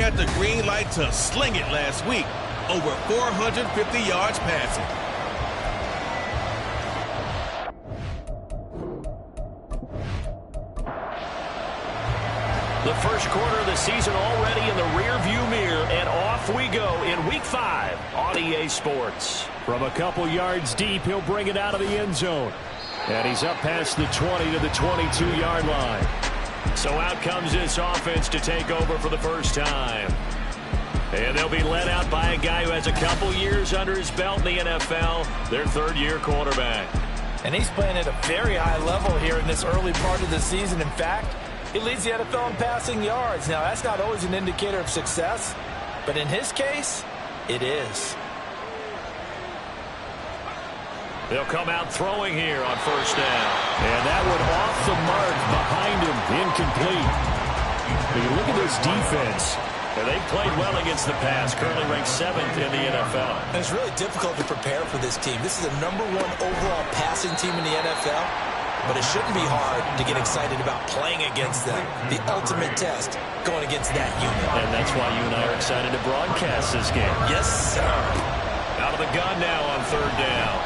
had the green light to sling it last week. Over 450 yards passing. The first quarter of the season already in the rearview mirror, and off we go in Week 5 on EA Sports. From a couple yards deep, he'll bring it out of the end zone. And he's up past the 20 to the 22-yard line. So out comes this offense to take over for the first time. And they'll be led out by a guy who has a couple years under his belt in the NFL, their third-year quarterback. And he's playing at a very high level here in this early part of the season. In fact, he leads the NFL in passing yards. Now, that's not always an indicator of success, but in his case, it is. They'll come out throwing here on first down. And that one off the mark behind him, incomplete. But you look at this defense. And they've played well against the pass, currently ranked 7th in the NFL. And it's really difficult to prepare for this team. This is the #1 overall passing team in the NFL, but it shouldn't be hard to get excited about playing against them. The ultimate test going against that unit. And that's why you and I are excited to broadcast this game. Yes, sir. Out of the gun now on third down.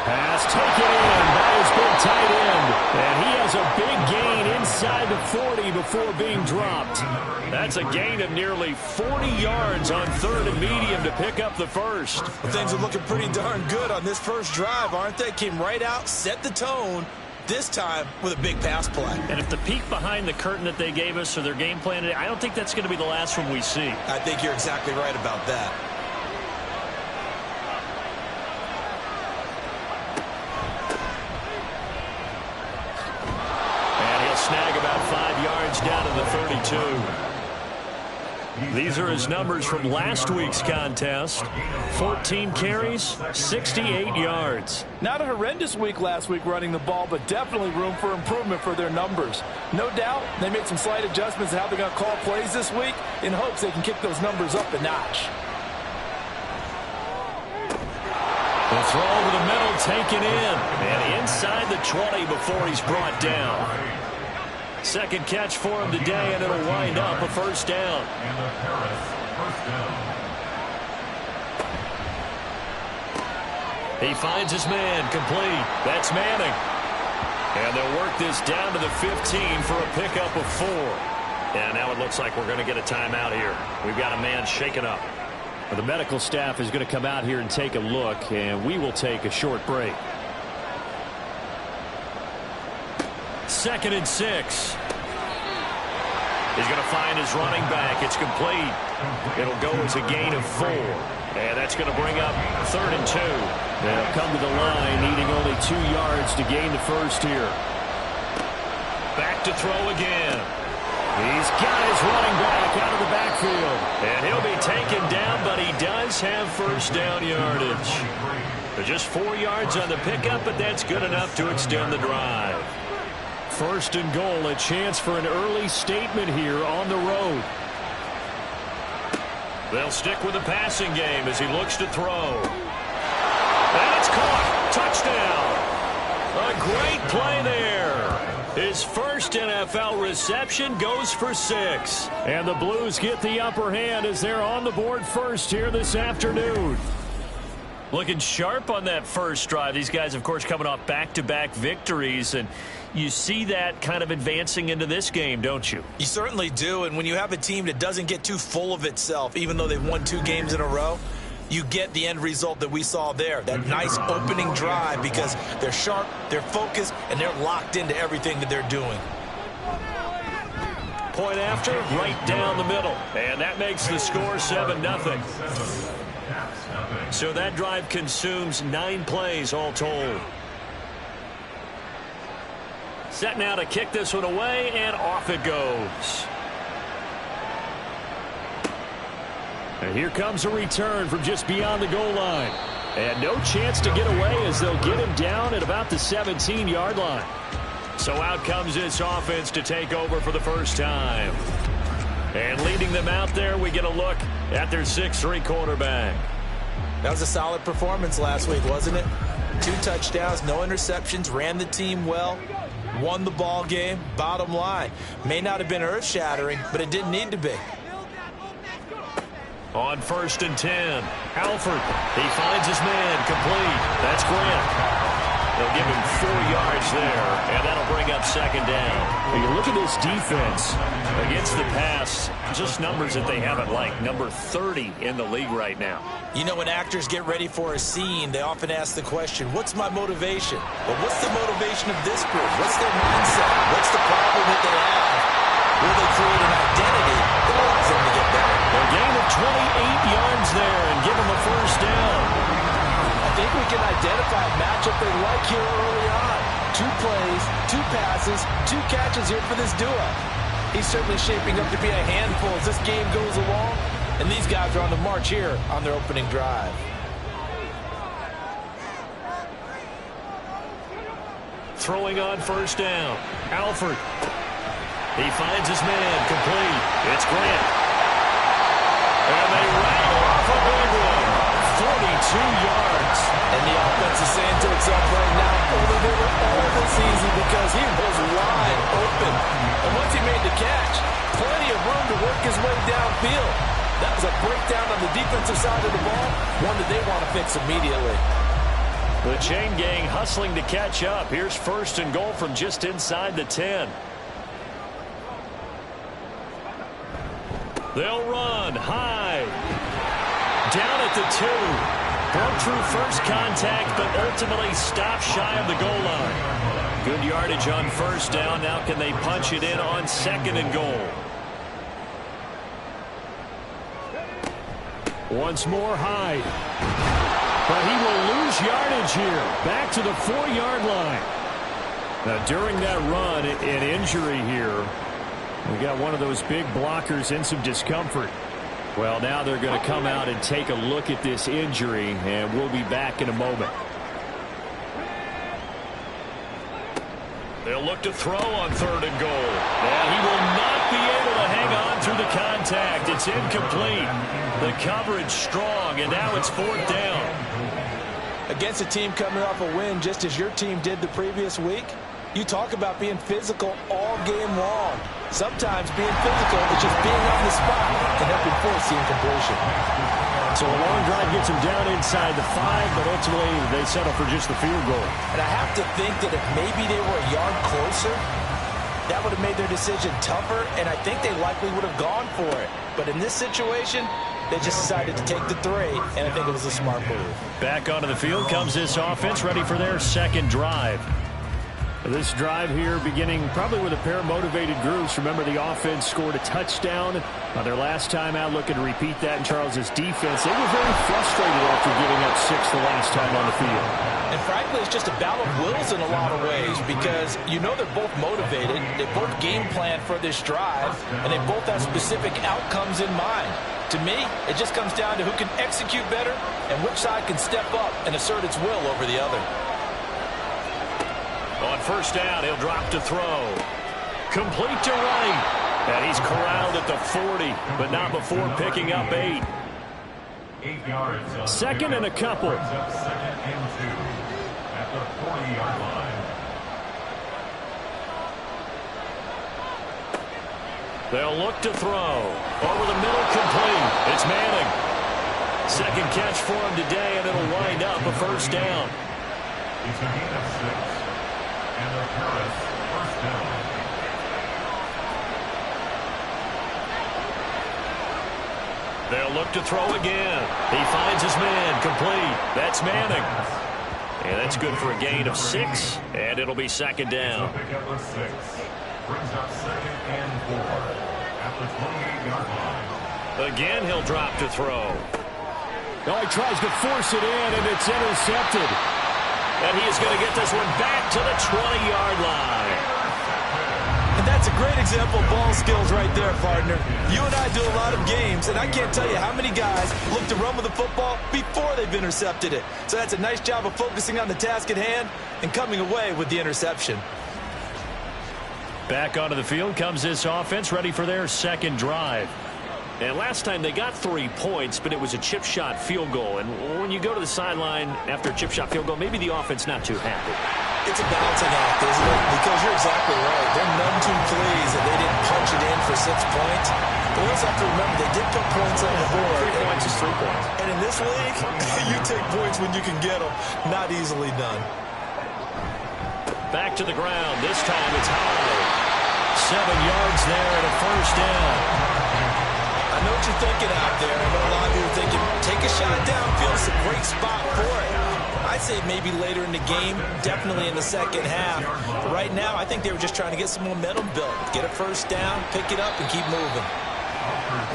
Pass taken in by his big tight end. And he has a big gain inside the 40 before being dropped. That's a gain of nearly 40 yards on third and medium to pick up the first. Well, things are looking pretty darn good on this first drive, aren't they? Came right out, set the tone, this time with a big pass play. And if the peek behind the curtain that they gave us or their game plan today, I don't think that's going to be the last one we see. I think you're exactly right about that. Snag about 5 yards down to the 32. These are his numbers from last week's contest. 14 carries, 68 yards. Not a horrendous week last week running the ball, but definitely room for improvement for their numbers. No doubt they made some slight adjustments to how they're going to call plays this week in hopes they can kick those numbers up a notch. The throw over the middle taken in. And inside the 20 before he's brought down. Second catch for him today, and it'll wind up a first down. He finds his man, complete. That's Manning. And they'll work this down to the 15 for a pickup of 4. And now it looks like we're going to get a timeout here. We've got a man shaken up. Well, the medical staff is going to come out here and take a look, and we will take a short break. 2nd and 6. He's going to find his running back. It's complete. It'll go as a gain of 4. And that's going to bring up 3rd and 2. They'll come to the line, needing only 2 yards to gain the first here. Back to throw again. He's got his running back out of the backfield. And he'll be taken down, but he does have first down yardage. Just 4 yards on the pickup, but that's good enough to extend the drive. 1st and goal, a chance for an early statement here on the road. They'll stick with the passing game as he looks to throw. And it's caught. Touchdown. A great play there. His first NFL reception goes for 6. And the Blues get the upper hand as they're on the board first here this afternoon. Looking sharp on that first drive. These guys, of course, coming off back-to-back victories, and you see that kind of advancing into this game, don't you? You certainly do, and when you have a team that doesn't get too full of itself, even though they've won 2 games in a row, you get the end result that we saw there, that nice opening drive, because they're sharp, they're focused, and they're locked into everything that they're doing. Point after, right down the middle, and that makes the score 7-0. So that drive consumes 9 plays all told. Set now to kick this one away, and off it goes. And here comes a return from just beyond the goal line. And no chance to get away as they'll get him down at about the 17-yard line. So out comes this offense to take over for the first time. And leading them out there, we get a look at their 6'3" quarterback. That was a solid performance last week, wasn't it? 2 touchdowns, no interceptions, ran the team well. won the ball game. Bottom line, may not have been earth-shattering, but it didn't need to be. On 1st and 10, Alford. He finds his man, complete. That's Grant. They'll give him 4 yards there, and that'll bring up 2nd down. When you look at this defense against the pass, just numbers that they haven't liked. Number 30 in the league right now. You know, when actors get ready for a scene, they often ask the question, what's my motivation? Well, what's the motivation of this group? What's their mindset? What's the problem that they have? Will they create an identity that allows them to get better? A gain of 28 yards there and give them a 1st down. I think we can identify a matchup they like here early on. 2 plays, 2 passes, 2 catches here for this duo. He's certainly shaping up to be a handful as this game goes along, and these guys are on the march here on their opening drive. Throwing on 1st down, Alford. He finds his man, complete. It's Grant. And they rattle off a big one. 42 yards. And the offense is saying to itself right now, only they were all this easy because he was wide open. And once he made the catch, plenty of room to work his way downfield. That was a breakdown on the defensive side of the ball, one that they want to fix immediately. The chain gang hustling to catch up. Here's 1st and goal from just inside the 10. They'll run high. Down at the 2. Broke through first contact, but ultimately stopped shy of the goal line. Good yardage on 1st down. Now can they punch it in on 2nd and goal? Once more Hyde. But he will lose yardage here. Back to the 4-yard line. Now during that run, an injury here. We got one of those big blockers in some discomfort. Well, now they're going to come out and take a look at this injury, and we'll be back in a moment. They'll look to throw on 3rd and goal. And he will not be able to hang on through the contact. It's incomplete. The coverage strong, and now it's 4th down. Against a team coming off a win just as your team did the previous week, you talk about being physical all game long. Sometimes being physical is just being on the spot and helping force the incompletion. So a long drive gets them down inside the 5, but ultimately they settle for just the field goal. And I have to think that if maybe they were a yard closer, that would have made their decision tougher, and I think they likely would have gone for it. But in this situation, they just decided to take the 3, and I think it was a smart move. Back onto the field comes this offense, ready for their 2nd drive. This drive here beginning probably with a pair of motivated groups. Remember, the offense scored a touchdown on their last time out. Looking to repeat that in Charles's defense. They were very frustrated after giving up 6 the last time on the field. And frankly, it's just a battle of wills in a lot of ways because you know they're both motivated. They both game plan for this drive, and they both have specific outcomes in mind. To me, it just comes down to who can execute better and which side can step up and assert its will over the other. On 1st down, he'll drop to throw. Complete to right. And he's corralled at the 40, but not before picking up 8. 8 yards. 2nd and a couple. 2nd and 2 at the 40-yard line. They'll look to throw. Over the middle, complete. It's Manning. 2nd catch for him today, and it'll wind up a 1st down. It's a gain of 6. And the Harris 1st down. They'll look to throw again. He finds his man, complete. That's Manning. And that's good for a gain of 6, and it'll be 2nd down. So pick up a 6. Brings up 2nd and 4 at the 28-yard line. Again, he'll drop to throw. Oh, he tries to force it in, and it's intercepted. And he is going to get this one back to the 20-yard line. And that's a great example of ball skills right there, partner. You and I do a lot of games, and I can't tell you how many guys look to run with the football before they've intercepted it. So that's a nice job of focusing on the task at hand and coming away with the interception. Back onto the field comes this offense, ready for their 2nd drive. And last time they got 3 points, but it was a chip shot field goal. And when you go to the sideline after a chip shot field goal, maybe the offense not too happy. It's a balancing act, isn't it? Because you're exactly right. They're none too pleased that they didn't punch it in for 6 points. But we also have to remember they did put points on the board. 3 points is 3 points. And in this league, you take points when you can get them. Not easily done. Back to the ground. This time it's high. 7 yards there and a first down. I know what you're thinking out there. I know a lot of you are thinking, take a shot downfield. It's a great spot for it. I'd say maybe later in the game, definitely in the second half. But right now, I think they were just trying to get some momentum built. Get a first down, pick it up, and keep moving.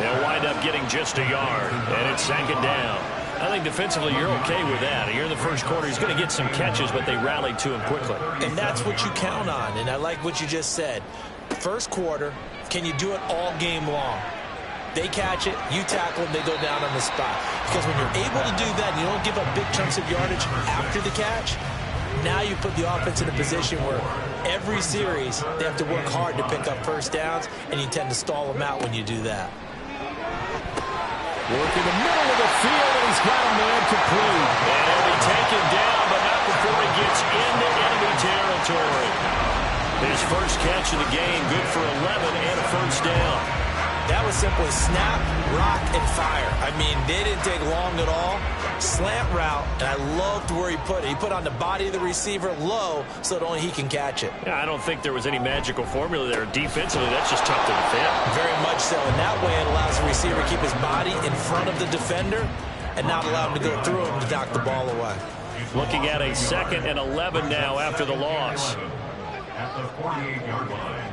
They'll wind up getting just a yard, and it's second down. I think defensively you're okay with that. Here in the first quarter, he's going to get some catches, but they rallied to him quickly. And that's what you count on, and I like what you just said. First quarter, can you do it all game long? They catch it, you tackle them, they go down on the spot. Because when you're able to do that, you don't give up big chunks of yardage after the catch, now you put the offense in a position where every series they have to work hard to pick up first downs, and you tend to stall them out when you do that. Work in the middle of the field, and he's got a man complete. And he'll be taken down, but not before he gets into enemy territory. His first catch of the game, good for 11 and a first down. That was simply snap, rock, and fire. I mean, they didn't take long at all. Slant route, and I loved where he put it. He put on the body of the receiver low so that only he can catch it. Yeah, I don't think there was any magical formula there. Defensively, that's just tough to defend. Very much so. And that way it allows the receiver to keep his body in front of the defender and not allow him to go through him to knock the ball away. Looking at a 2nd and 11 now after the loss. At the 48-yard line.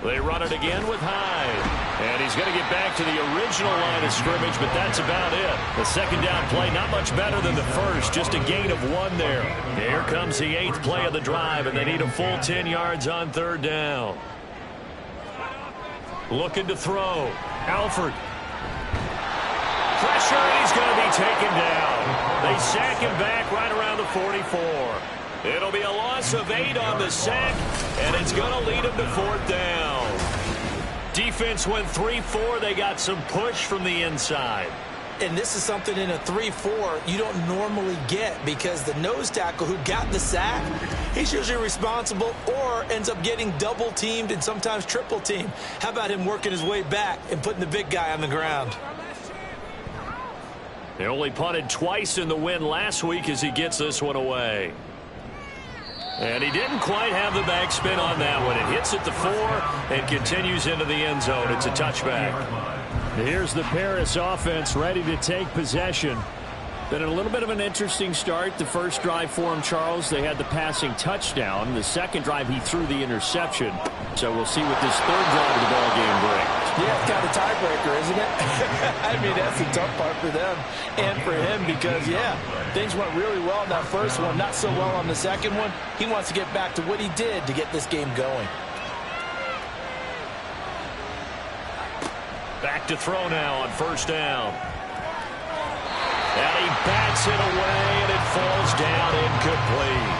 They run it again with Hyde. And he's going to get back to the original line of scrimmage, but that's about it. The second down play, not much better than the first, just a gain of 1 there. Here comes the 8th play of the drive, and they need a full 10 yards on 3rd down. Looking to throw. Alford. Pressure, and he's going to be taken down. They sack him back right around the 44. It'll be a loss of 8 on the sack, and it's going to lead him to 4th down. Defense went 3-4. They got some push from the inside. And this is something in a 3-4 you don't normally get because the nose tackle who got the sack, he's usually responsible or ends up getting double-teamed and sometimes triple-teamed. How about him working his way back and putting the big guy on the ground? They only punted twice in the win last week as he gets this one away. And he didn't quite have the backspin on that one. It hits at the 4 and continues into the end zone. It's a touchback. Here's the Paris offense ready to take possession. Been a little bit of an interesting start. The first drive for him, Charles, they had the passing touchdown. The second drive, he threw the interception. So we'll see what this third drive of the ball game brings. Yeah, it's kind of a tiebreaker, isn't it? I mean, that's the tough part for them and for him because, yeah, things went really well in that first one, not so well on the second one. He wants to get back to what he did to get this game going. Back to throw now on 1st down. And he bats it away, and it falls down incomplete.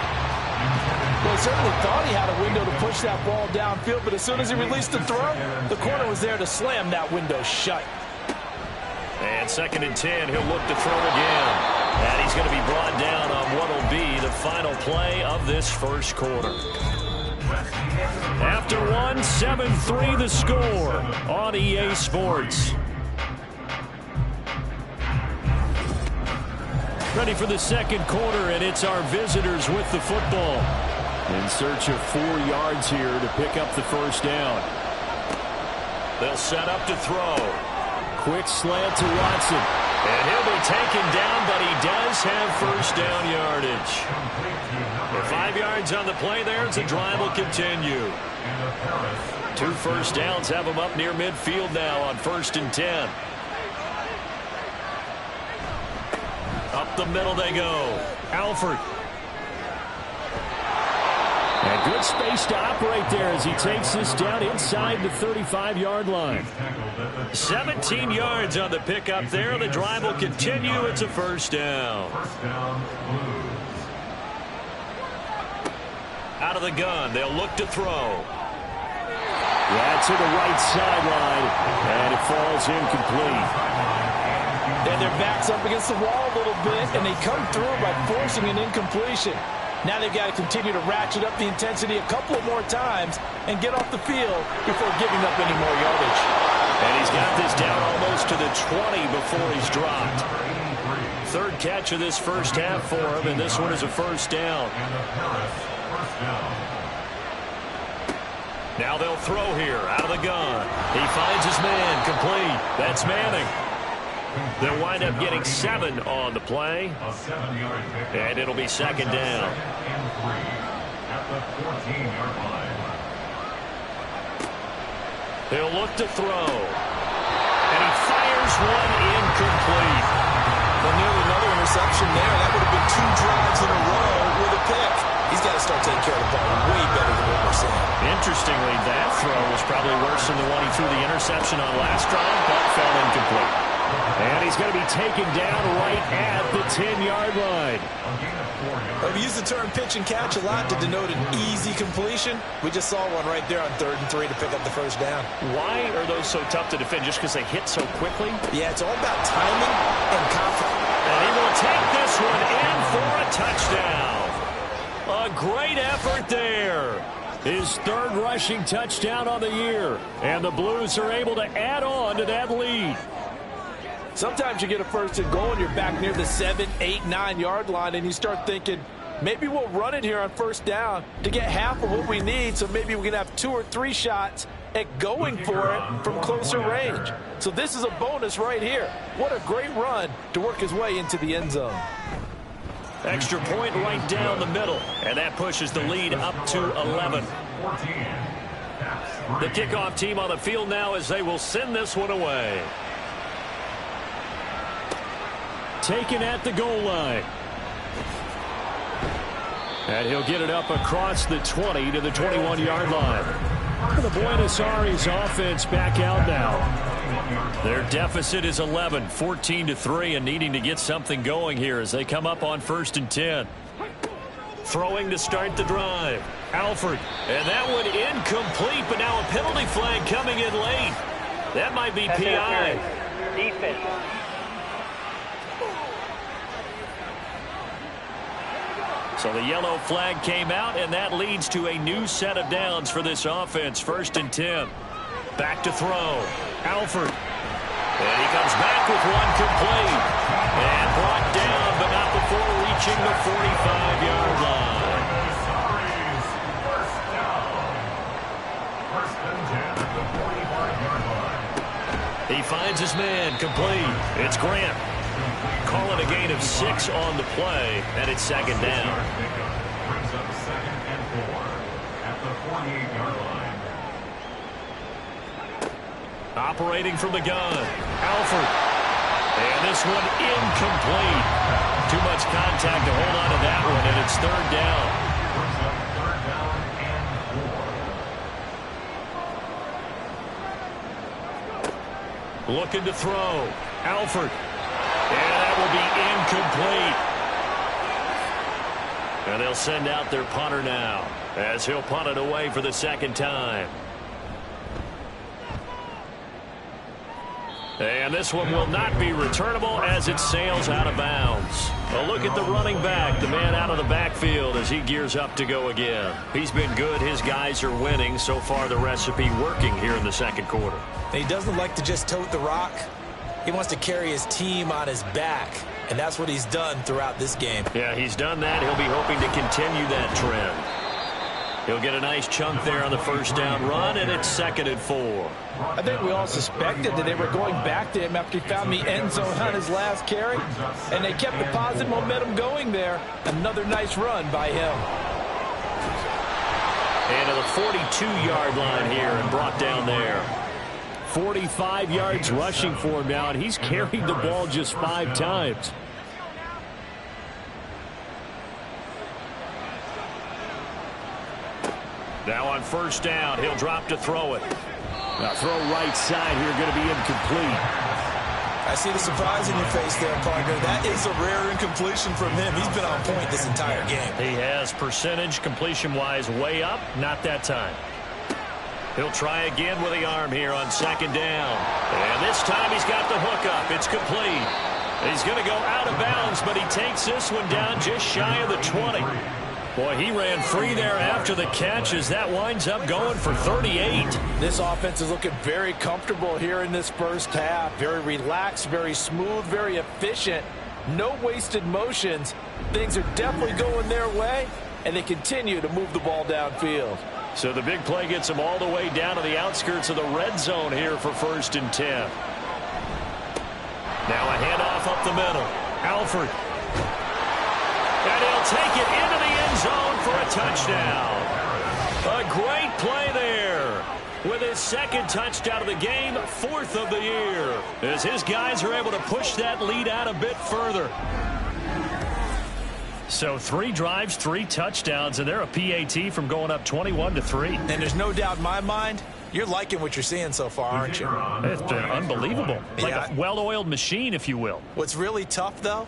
Well, he certainly thought he had a window to push that ball downfield, but as soon as he released the throw, the corner was there to slam that window shut. And 2nd and 10, he'll look to throw again. And he's going to be brought down on what will be the final play of this first quarter. After 1, 7-3 the score on EA Sports. Ready for the second quarter, and it's our visitors with the football. In search of 4 yards here to pick up the first down. They'll set up to throw. Quick slant to Watson. And he'll be taken down, but he does have first down yardage. For 5 yards on the play there, as the drive will continue. 2 first downs have him up near midfield now on 1st and 10. Up the middle they go. Alford. And good space to operate there as he takes this down inside the 35-yard line. 17 yards on the pickup there. The drive will continue. It's a first down. Out of the gun. They'll look to throw. Yeah, to the right sideline. And it falls incomplete. And their back's up against the wall a little bit, and they come through by forcing an incompletion. Now they've got to continue to ratchet up the intensity a couple of more times and get off the field before giving up any more yardage. And he's got this down almost to the 20 before he's dropped. Third catch of this first half for him, and this one is a first down. Now they'll throw here out of the gun. He finds his man, complete. That's Manning. They'll wind up getting 7 on the play, and it'll be second down. He'll look to throw, and he fires one incomplete. Well, nearly another interception there. That would have been 2 drives in a row with a pick. He's got to start taking care of the ball way better than what we're seeing. Interestingly, that throw was probably worse than the one he threw the interception on last drive, but fell incomplete. And he's going to be taken down right at the 10-yard line. We use the term pitch and catch a lot to denote an easy completion. We just saw one right there on 3rd and 3 to pick up the first down. Why are those so tough to defend? Just because they hit so quickly? Yeah, it's all about timing and confidence. And he will take this one in for a touchdown. A great effort there. His 3rd rushing touchdown on the year. And the Blues are able to add on to that lead. Sometimes you get a first and goal and you're back near the 7, 8, 9-yard line and you start thinking, maybe we'll run it here on first down to get half of what we need, so maybe we can have 2 or 3 shots at going for it from closer range. So this is a bonus right here. What a great run to work his way into the end zone. Extra point right down the middle, and that pushes the lead up to 11. The kickoff team on the field now as they will send this one away. Taken at the goal line. And he'll get it up across the 20 to the 21-yard line. The Buenos Aires offense back out now. Their deficit is 11, 14-3, and needing to get something going here as they come up on 1st and 10. Throwing to start the drive. Alford. And that one incomplete, but now a penalty flag coming in late. That might be PI. Defense. So the yellow flag came out, and that leads to a new set of downs for this offense. 1st and 10. Back to throw. Alford. And he comes back with one complete. And brought down, but not before reaching the 45-yard line. He finds his man, complete. It's Grant. Calling a gain of 6 on the play, and it's second down. Brings up 2nd and 4 at the 48-yard line. Operating from the gun, Alford. And this one incomplete. Too much contact to hold on to that one, and it's 3rd down. Brings up 3rd down and 4. Looking to throw, Alford. And that will be incomplete. And they'll send out their punter now as he'll punt it away for the 2nd time. And this one will not be returnable as it sails out of bounds. A look at the running back, the man out of the backfield as he gears up to go again. He's been good. His guys are winning. So far, the recipe working here in the 2nd quarter. He doesn't like to just tote the rock. He wants to carry his team on his back, and that's what he's done throughout this game. Yeah, he's done that. He'll be hoping to continue that trend. He'll get a nice chunk there on the first down run, and it's 2nd and 4. I think we all suspected that they were going back to him after he found the end zone on his last carry, and they kept the positive momentum going there. Another nice run by him. And to the 42-yard line here and brought down there. 45 yards rushing for him now, and he's carried the ball just 5 times. Now on first down, he'll drop to throw it. Now throw right side here, going to be incomplete. I see the surprise in your face there, partner. That is a rare incompletion from him. He's been on point this entire game. He has percentage completion-wise way up, not that time. He'll try again with the arm here on 2nd down. And this time he's got the hook up. It's complete. He's going to go out of bounds, but he takes this one down just shy of the 20. Boy, he ran free there after the catch as that winds up going for 38. This offense is looking very comfortable here in this first half. Very relaxed, very smooth, very efficient. No wasted motions. Things are definitely going their way, and they continue to move the ball downfield. So the big play gets them all the way down to the outskirts of the red zone here for 1st and 10. Now a handoff up the middle. Alford. And he'll take it into the end zone for a touchdown. A great play there. With his 2nd touchdown of the game, 4th of the year. As his guys are able to push that lead out a bit further. So 3 drives, 3 touchdowns, and they're a PAT from going up 21-3. And there's no doubt in my mind, you're liking what you're seeing so far, aren't you? It's been unbelievable. Like a well-oiled machine, if you will. What's really tough, though,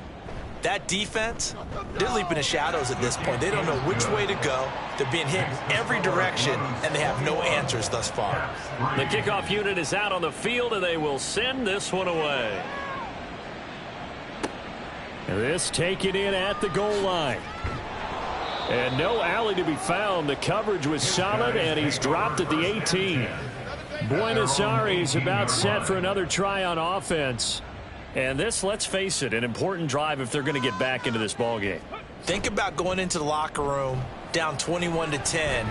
that defense, they're leaping the shadows at this point. They don't know which way to go. They're being hit in every direction, and they have no answers thus far. The kickoff unit is out on the field, and they will send this one away. This taken in at the goal line. And no alley to be found. The coverage was solid, and he's dropped at the 18. Buenos Aires about set for another try on offense. And this, let's face it, an important drive if they're going to get back into this ballgame. Think about going into the locker room down 21-10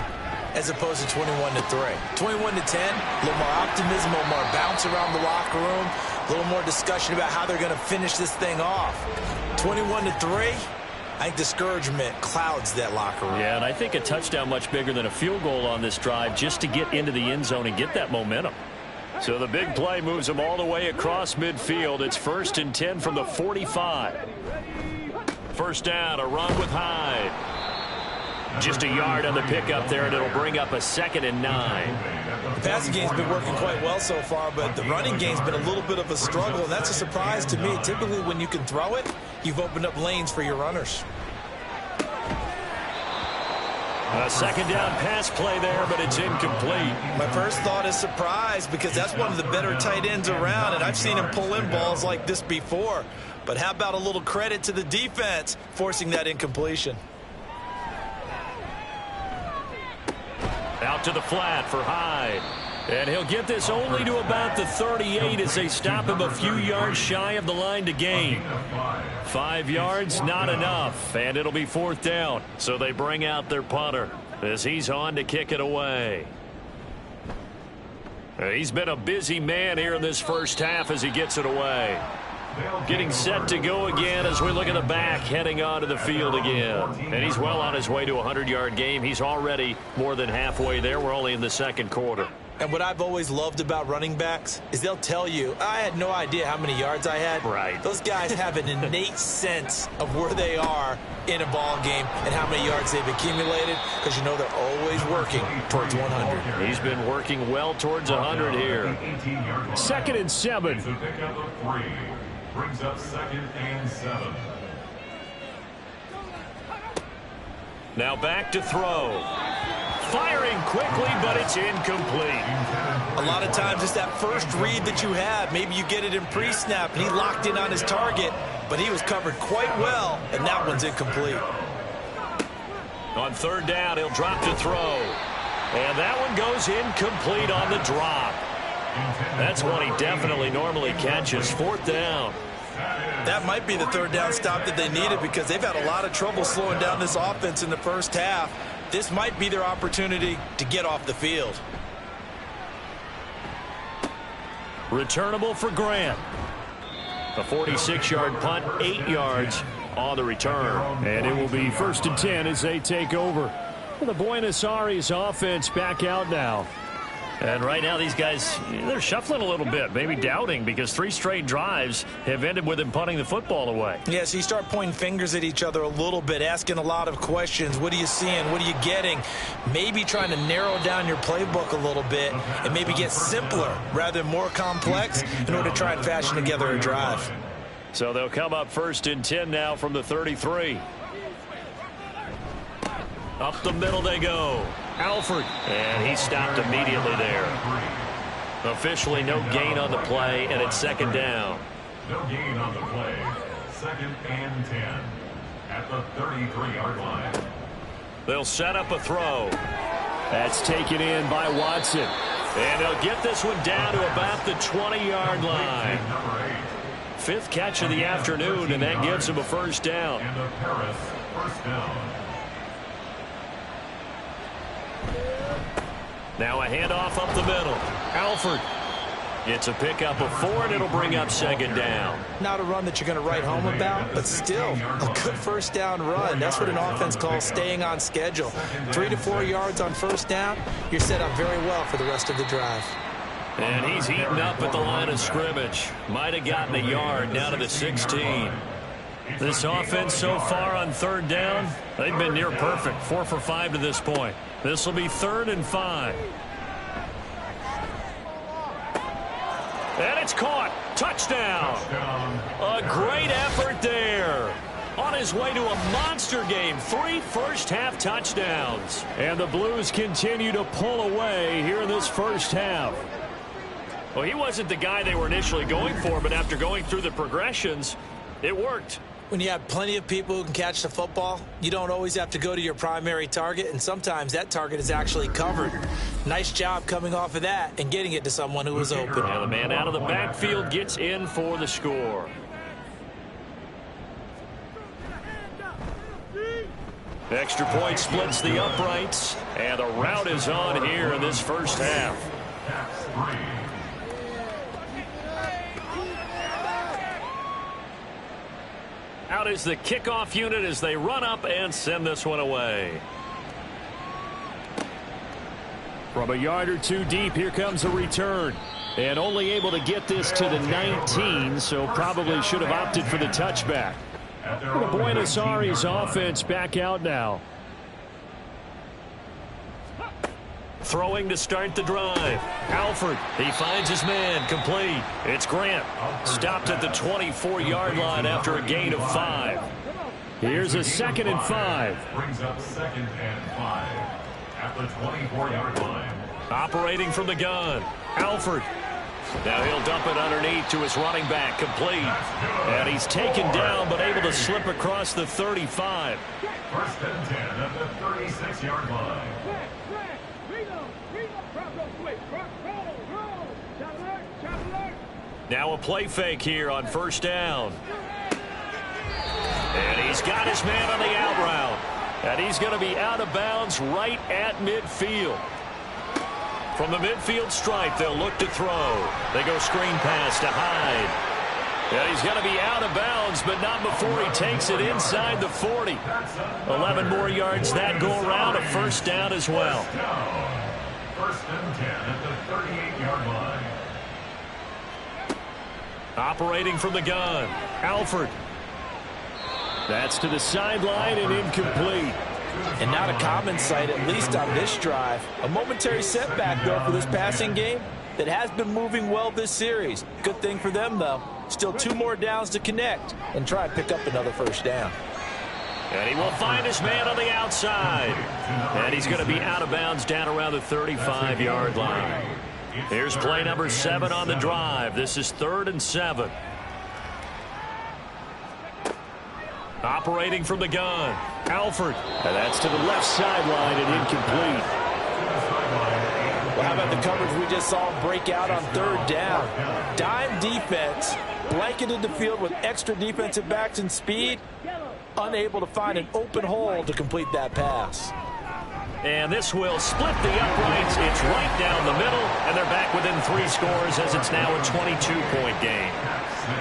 as opposed to 21-3. 21-10, a little more optimism, a little more bounce around the locker room, a little more discussion about how they're going to finish this thing off. 21-3, I think discouragement clouds that locker room. Yeah, and I think a touchdown much bigger than a field goal on this drive just to get into the end zone and get that momentum. So the big play moves them all the way across midfield. It's 1st and 10 from the 45. First down, a run with Hyde. Just a yard on the pickup there, and it'll bring up a 2nd and 9. The passing game's been working quite well so far, but the running game's been a little bit of a struggle, and that's a surprise to me. Typically, when you can throw it, you've opened up lanes for your runners. A 2nd down pass play there, but it's incomplete. My first thought is surprise because that's one of the better tight ends around, and I've seen him pull in balls like this before. But how about a little credit to the defense forcing that incompletion? Out to the flat for Hyde. And he'll get this only to about the 38 as they stop him a few yards shy of the line to gain. 5 yards, not enough, and it'll be 4th down. So they bring out their punter as he's on to kick it away. He's been a busy man here in this first half as he gets it away. Getting set to go again as we look at the back, heading onto the field again. And he's well on his way to a 100-yard game. He's already more than halfway there. We're only in the 2nd quarter. And what I've always loved about running backs is they'll tell you, I had no idea how many yards I had. Right. Those guys have an innate sense of where they are in a ball game and how many yards they've accumulated because you know they're always working towards 100. He's been working well towards 100 here. 2nd and 7. Brings up 2nd and 7. Now back to throw. Firing quickly, but it's incomplete. A lot of times it's that first read that you have. Maybe you get it in pre-snap, and he locked in on his target, but he was covered quite well, and that one's incomplete. On 3rd down, he'll drop to throw. And that one goes incomplete on the drop. That's one he definitely normally catches. 4th down. That might be the 3rd down stop that they needed because they've had a lot of trouble slowing down this offense in the first half. This might be their opportunity to get off the field. Returnable for Grant. A 46-yard punt, 8 yards on the return. And it will be 1st and 10 as they take over. The Buenos Aires offense back out now. And right now these guys, they're shuffling a little bit, maybe doubting because 3 straight drives have ended with them punting the football away. Yeah, so you start pointing fingers at each other a little bit, asking a lot of questions. What are you seeing? What are you getting? Maybe trying to narrow down your playbook a little bit and maybe get simpler rather than more complex in order to try and fashion together a drive. So they'll come up 1st and 10 now from the 33. Up the middle they go. Alford. And he stopped immediately there. Officially no gain on the play, and it's 2nd down. No gain on the play. 2nd and 10 at the 33-yard line. They'll set up a throw. That's taken in by Watson. And they'll get this one down to about the 20-yard line. 5th catch of the afternoon, and that gives him a first down. And the Paris first down. Now a handoff up the middle. Alford. It's a pickup of 4, and it'll bring up 2nd down. Not a run that you're going to write home about, but still a good first down run. That's what an offense calls staying on schedule. 3 to 4 yards on first down, you're set up very well for the rest of the drive. And he's eaten up at the line of scrimmage. Might have gotten a yard down to the 16. This offense so far on 3rd down, they've been near perfect. 4 for 5 to this point. This will be 3rd and 5. And it's caught. Touchdown. A great effort there. On his way to a monster game. 3 first-half touchdowns. And the Blues continue to pull away here in this first half. Well, he wasn't the guy they were initially going for, but after going through the progressions, it worked. When you have plenty of people who can catch the football, you don't always have to go to your primary target, and sometimes that target is actually covered. Nice job coming off of that and getting it to someone who was open. Now the man out of the backfield gets in for the score. Extra point splits the uprights, and the route is on here in this first half. Out is the kickoff unit as they run up and send this one away. From a yard or 2 deep, here comes a return. And only able to get this to the 19, so probably should have opted for the touchback. The Buenos Aires offense back out now. Throwing to start the drive. Alford, he finds his man, complete. It's Grant. Stopped at the 24-yard line after a gain of 5. Here's a 2nd and 5. Brings up 2nd and 5 at the 24-yard line. Operating from the gun. Alford. Now he'll dump it underneath to his running back, complete. And he's taken down, but able to slip across the 35. 1st and 10 at the 36-yard line. Now a play fake here on 1st down. And he's got his man on the out route. And he's going to be out of bounds right at midfield. From the midfield stripe, they'll look to throw. They go screen pass to Hyde. And he's going to be out of bounds, but not before he takes it inside the 40. 11 more yards that go around, a first down as well. 1st and 10 at the 38-yard line. Operating from the gun, Alford. That's to the sideline and incomplete. And not a common sight, at least on this drive. A momentary setback, though, for this passing game that has been moving well this series. Good thing for them, though. Still 2 more downs to connect and try and pick up another first down. And he will find his man on the outside. And he's going to be out of bounds down around the 35-yard line. Here's play number 7 on the drive. This is 3rd and 7. Operating from the gun, Alford. And that's to the left sideline and incomplete. Well, how about the coverage we just saw break out on 3rd down? Dime defense, blanketed the field with extra defensive backs and speed, unable to find an open hole to complete that pass. And this will split the uprights. It's right down the middle, and they're back within 3 scores as it's now a 22-point game.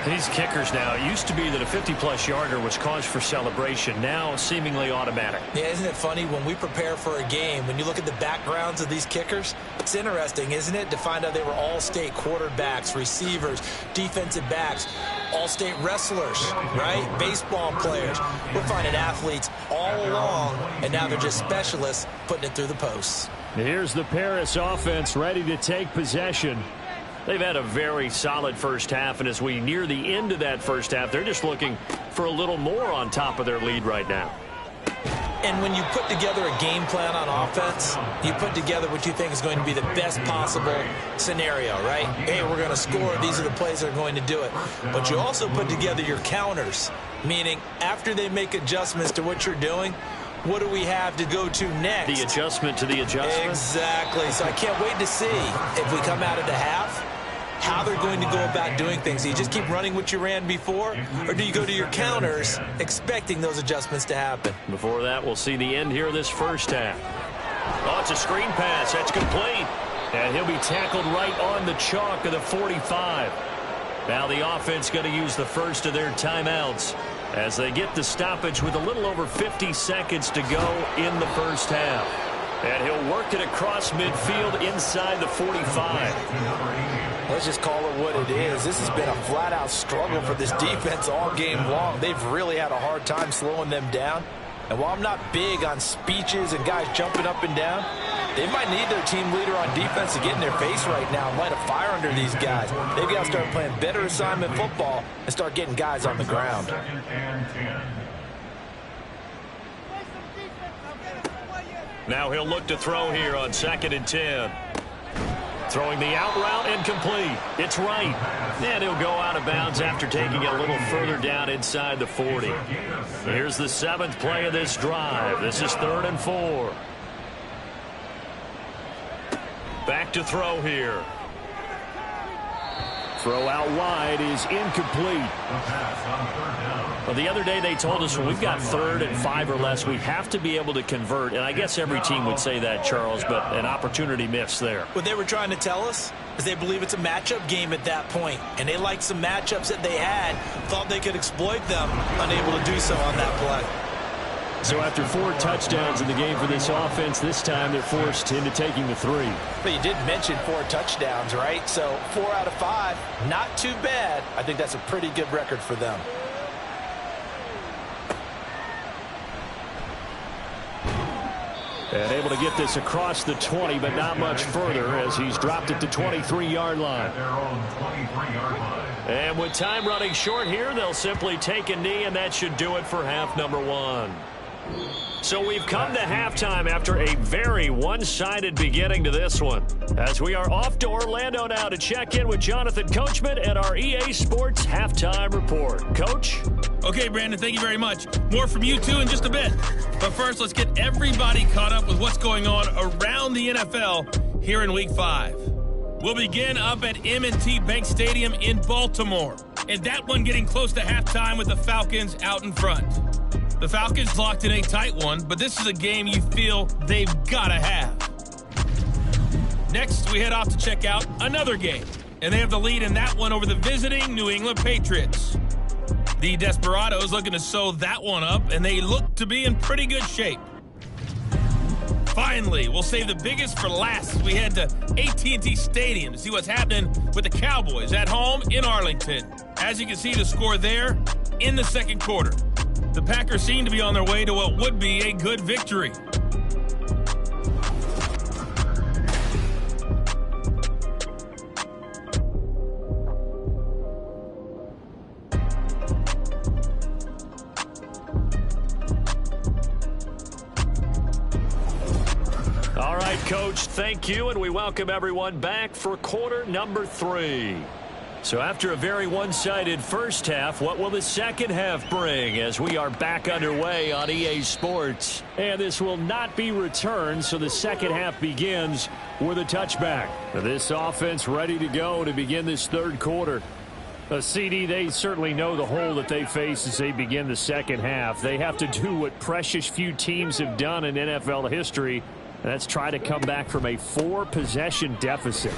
These kickers now, it used to be that a 50-plus yarder was cause for celebration. Now seemingly automatic. Yeah, isn't it funny when we prepare for a game, when you look at the backgrounds of these kickers, it's interesting, isn't it, to find out they were all-state quarterbacks, receivers, defensive backs, all-state wrestlers, right? Baseball players. We're finding athletes all along, and now they're just specialists putting it through the posts. Here's the Paris offense ready to take possession. They've had a very solid first half, and as we near the end of that first half, they're just looking for a little more on top of their lead right now. And when you put together a game plan on offense, you put together what you think is going to be the best possible scenario, right? Hey, we're going to score. These are the plays that are going to do it. But you also put together your counters, meaning after they make adjustments to what you're doing, what do we have to go to next? The adjustment to the adjustment? Exactly. So I can't wait to see if we come out of the half, how they're going to go about doing things. Do you just keep running what you ran before, or do you go to your counters expecting those adjustments to happen? Before that, we'll see the end here of this first half. Oh, it's a screen pass. That's complete. And he'll be tackled right on the chalk of the 45. Now the offense going to use the first of their timeouts as they get the stoppage with a little over 50 seconds to go in the first half. And he'll work it across midfield inside the 45. Let's just call it what it is. This has been a flat-out struggle for this defense all game long. They've really had a hard time slowing them down. And while I'm not big on speeches and guys jumping up and down, they might need their team leader on defense to get in their face right now and light a fire under these guys. They've got to start playing better assignment football and start getting guys on the ground. Now he'll look to throw here on 2nd and 10. Throwing the out route incomplete. It's right. And he'll go out of bounds after taking it a little further down inside the 40. Here's the 7th play of this drive. This is 3rd and 4. Back to throw here. Throw out wide is incomplete. Well, the other day they told us when we've got 3rd and 5 or less, we have to be able to convert. And I guess every team would say that, Charles, but an opportunity missed there. What they were trying to tell us is they believe it's a matchup game at that point. And they liked some matchups that they had, thought they could exploit them, unable to do so on that play. So after 4 touchdowns in the game for this offense, this time they're forced into taking the 3. But you did mention 4 touchdowns, right? So 4 out of 5, not too bad. I think that's a pretty good record for them. And able to get this across the 20, but not much further as he's dropped at the 23-yard line. And with time running short here, they'll simply take a knee, and that should do it for half number 1. So we've come to halftime after a very one-sided beginning to this one. As we are off to Orlando now to check in with Jonathan Coachman at our EA Sports Halftime Report. Coach? Okay, Brandon, thank you very much. More from you, too, in just a bit. But first, let's get everybody caught up with what's going on around the NFL here in Week 5. We'll begin up at M&T Bank Stadium in Baltimore. And that one getting close to halftime with the Falcons out in front. The Falcons locked in a tight one, but this is a game you feel they've got to have. Next, we head off to check out another game. And they have the lead in that one over the visiting New England Patriots. The Desperados looking to sew that one up, and they look to be in pretty good shape. Finally, we'll save the biggest for last as we head to AT&T Stadium to see what's happening with the Cowboys at home in Arlington. As you can see, the score there in the second quarter. The Packers seem to be on their way to what would be a good victory. All right, Coach, thank you, and we welcome everyone back for quarter number 3. So after a very one-sided first half, what will the second half bring as we are back underway on EA Sports? And this will not be returned, so the second half begins with a touchback. This offense ready to go to begin this third quarter. CD, they certainly know the hole that they face as they begin the second half. They have to do what precious few teams have done in NFL history, and that's try to come back from a 4-possession deficit.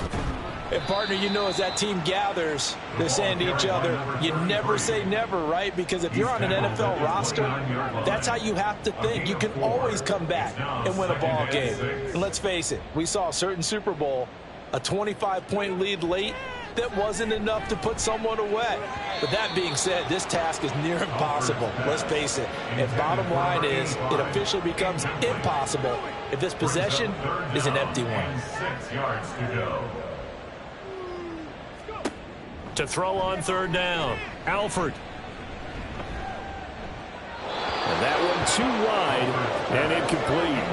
And, partner, you know, as that team gathers, they're saying to each other, you never say never, right? Because if you're on an NFL roster, that's how you have to think. You can always come back and win a ball game. And let's face it, we saw a certain Super Bowl, a 25-point lead late, that wasn't enough to put someone away. But that being said, this task is near impossible. Let's face it. And bottom line is, it officially becomes impossible if this possession is an empty one. 6 yards to go. To throw on third down, Alford. And that one too wide and incomplete.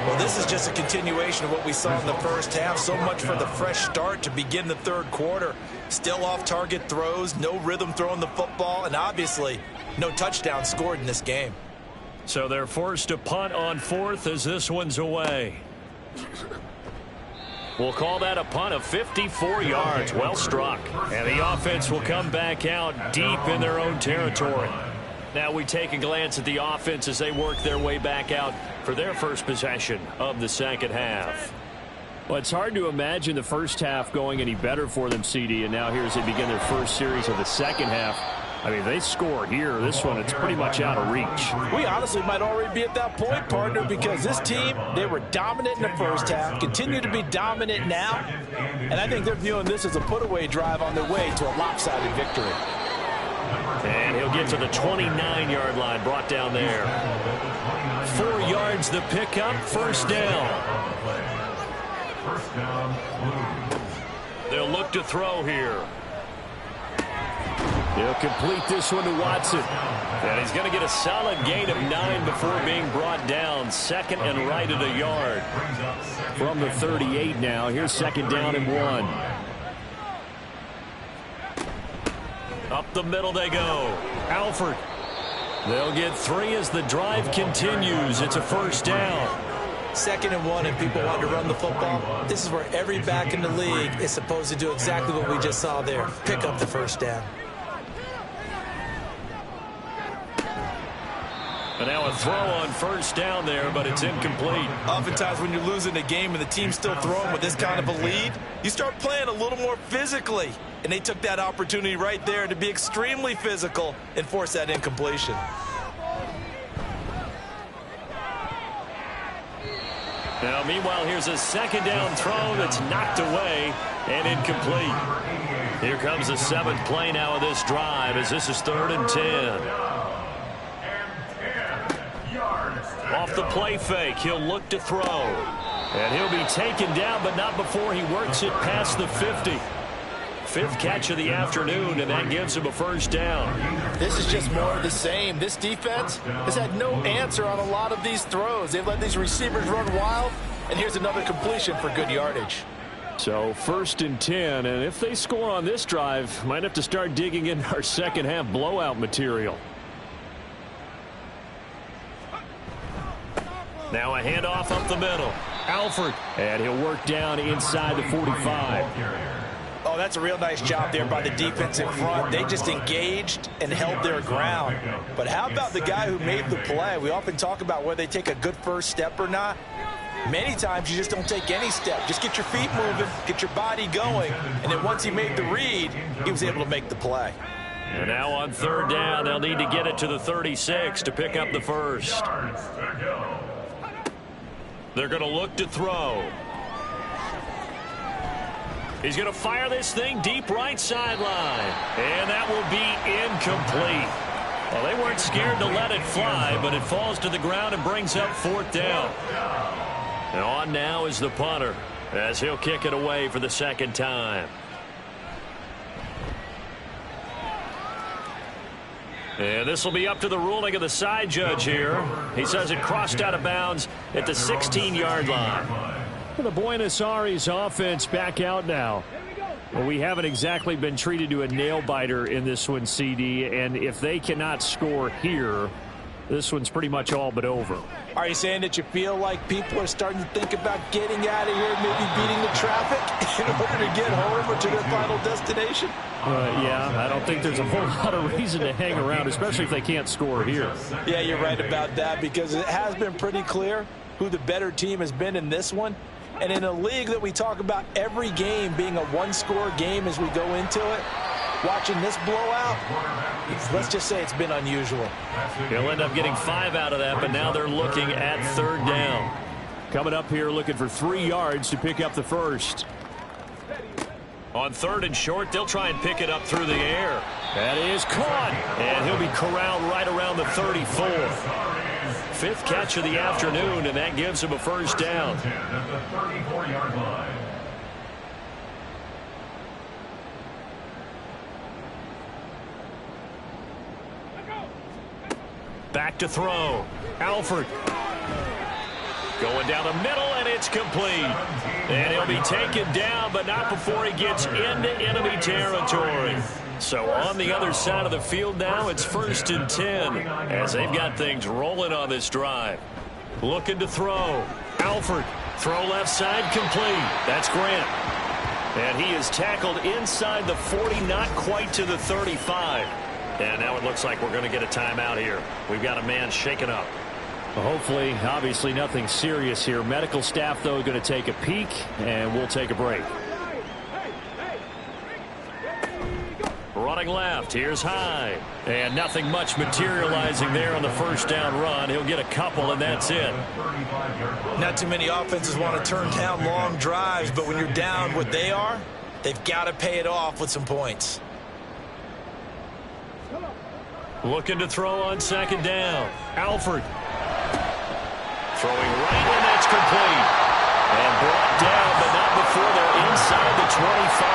Well, this is just a continuation of what we saw in the first half. So much for the fresh start to begin the third quarter. Still off-target throws, no rhythm throwing the football, and obviously no touchdown scored in this game. So they're forced to punt on 4th as this one's away. We'll call that a punt of 54 yards. Well struck. And the offense will come back out deep in their own territory. Now we take a glance at the offense as they work their way back out for their first possession of the second half. Well, it's hard to imagine the first half going any better for them, CD, and now here as they begin their first series of the second half. I mean, they score here. This one, it's pretty much out of reach. We honestly might already be at that point, partner, because this team, they were dominant in the first half, continue to be dominant now, and I think they're viewing this as a put-away drive on their way to a lopsided victory. And he'll get to the 29-yard line, brought down there. 4 yards the pickup, first down. First down, Blue. They'll look to throw here. He'll complete this one to Watson. And he's going to get a solid gain of 9 before being brought down. Second and right at a yard. From the 38 now. Here's second down and 1. Up the middle they go. Alford. They'll get 3 as the drive continues. It's a first down. Second and 1, and people want to run the football. This is where every back in the league is supposed to do exactly what we just saw there. Pick up the first down. And now a throw on first down there, but it's incomplete. Oftentimes when you're losing a game and the team's still throwing with this kind of a lead, you start playing a little more physically. And they took that opportunity right there to be extremely physical and force that incompletion. Now, meanwhile, here's a second down throw that's knocked away and incomplete. Here comes the 7th play now of this drive as this is 3rd and 10. Off the play fake, he'll look to throw. And he'll be taken down, but not before he works it past the 50. 5th catch of the afternoon, and that gives him a first down. This is just more of the same. This defense has had no answer on a lot of these throws. They've let these receivers run wild, and here's another completion for good yardage. So 1st and 10, and if they score on this drive, might have to start digging in our second half blowout material. Now a handoff up the middle. Alford, and he'll work down inside the 45. Oh, that's a real nice job there by the defense in front. They just engaged and held their ground. But how about the guy who made the play? We often talk about whether they take a good first step or not. Many times you just don't take any step. Just get your feet moving, get your body going, and then once he made the read, he was able to make the play. And now on 3rd down, they'll need to get it to the 36 to pick up the first. They're going to look to throw. He's going to fire this thing deep right sideline. And that will be incomplete. Well, they weren't scared to let it fly, but it falls to the ground and brings up 4th down. And on now is the punter as he'll kick it away for the second time. And this will be up to the ruling of the side judge here. He says it crossed out of bounds at the 16-yard line. The Buenos Aires offense back out now. Well, we haven't exactly been treated to a nail-biter in this one, CD, and if they cannot score here, this one's pretty much all but over. Are you saying that you feel like people are starting to think about getting out of here, maybe beating the traffic in order to get home or to their final destination? Yeah, I don't think there's a whole lot of reason to hang around, especially if they can't score here. Yeah, you're right about that because it has been pretty clear who the better team has been in this one. And in a league that we talk about every game being a one-score game as we go into it, watching this blowout, let's just say it's been unusual. He'll end up getting 5 out of that, but now they're looking at 3rd down. Coming up here looking for 3 yards to pick up the first. On 3rd and short, they'll try and pick it up through the air. That is caught, and he'll be corralled right around the 34. 5th catch of the afternoon, and that gives him a first down. Back to throw. Alford. Going down the middle, and it's complete. And he'll be taken down, but not before he gets into enemy territory. So on the other side of the field now, it's 1st and 10 as they've got things rolling on this drive. Looking to throw. Alford. Throw left side complete. That's Grant. And he is tackled inside the 40, not quite to the 35. And now it looks like we're going to get a timeout here. We've got a man shaken up. Well, hopefully, obviously nothing serious here. Medical staff, though, going to take a peek, and we'll take a break. Running left, here's Hyde. And nothing much materializing there on the first down run. He'll get a couple, and that's it. Not too many offenses want to turn down long drives, but when you're down what they are, they've got to pay it off with some points. Looking to throw on 2nd down. Alford. Throwing right, and that's complete. And brought down, but not before they're inside the 25.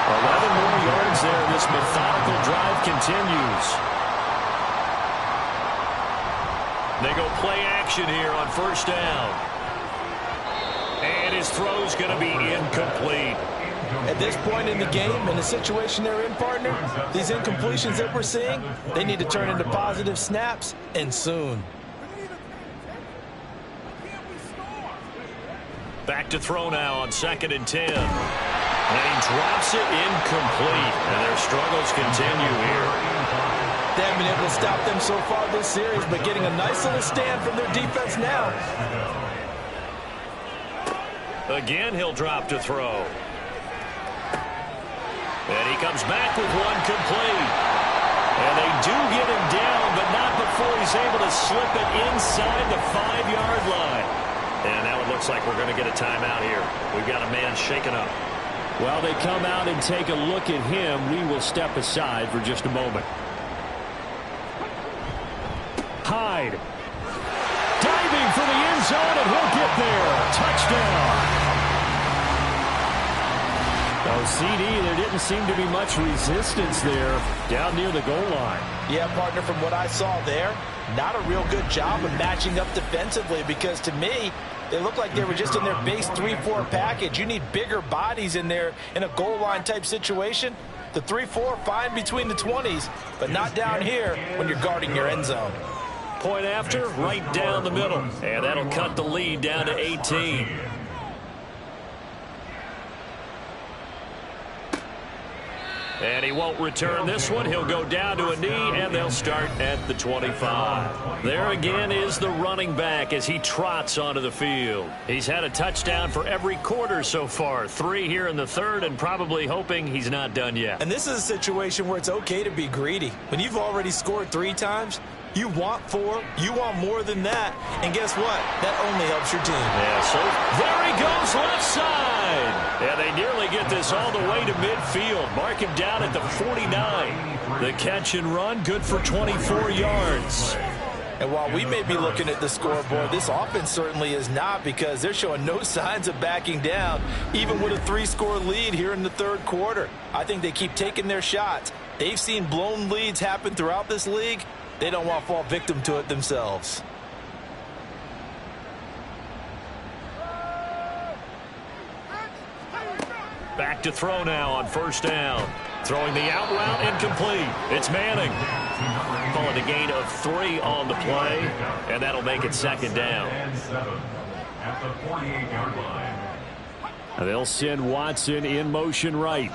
11 more yards there. This methodical drive continues. They go play action here on 1st down. And his throw's going to be incomplete. At this point in the game, in the situation they're in, partner, these incompletions that we're seeing, they need to turn into positive snaps, and soon. Back to throw now on 2nd and 10. And he drops it incomplete. And their struggles continue here. They haven't been able to stop them so far this series, but getting a nice little stand from their defense now. Again, he'll drop to throw. And he comes back with one complete. And they do get him down, but not before he's able to slip it inside the 5-yard line. And now it looks like we're going to get a timeout here. We've got a man shaken up. While they come out and take a look at him, we will step aside for just a moment. Hyde. Diving for the end zone, and he'll get there. Touchdown. Oh, CD, there didn't seem to be much resistance there down near the goal line. Yeah, partner, from what I saw there, not a real good job of matching up defensively, because to me, they looked like they were just in their base 3-4 package. You need bigger bodies in there in a goal line type situation. The 3-4, fine between the 20s, but not down here when you're guarding your end zone. Point after, right down the middle. And that'll cut the lead down to 18. And he won't return this one. He'll go down to a knee, and they'll start at the 25. There again is the running back as he trots onto the field. He's had a touchdown for every quarter so far. 3 here in the 3rd, and probably hoping he's not done yet. And this is a situation where it's okay to be greedy. When you've already scored 3 times, you want 4, you want more than that, and guess what? That only helps your team. Yeah, so there he goes left side. Yeah, they nearly get this all the way to midfield. Mark him down at the 49. The catch and run, good for 24 yards. And while we may be looking at the scoreboard, this offense certainly is not, because they're showing no signs of backing down, even with a 3-score lead here in the 3rd quarter. I think they keep taking their shots. They've seen blown leads happen throughout this league. They don't want to fall victim to it themselves. Back to throw now on 1st down. Throwing the out route, incomplete. It's Manning. Calling a gain of 3 on the play, and that'll make it 2nd down. At the 48-yard line. They'll send Watson in motion right.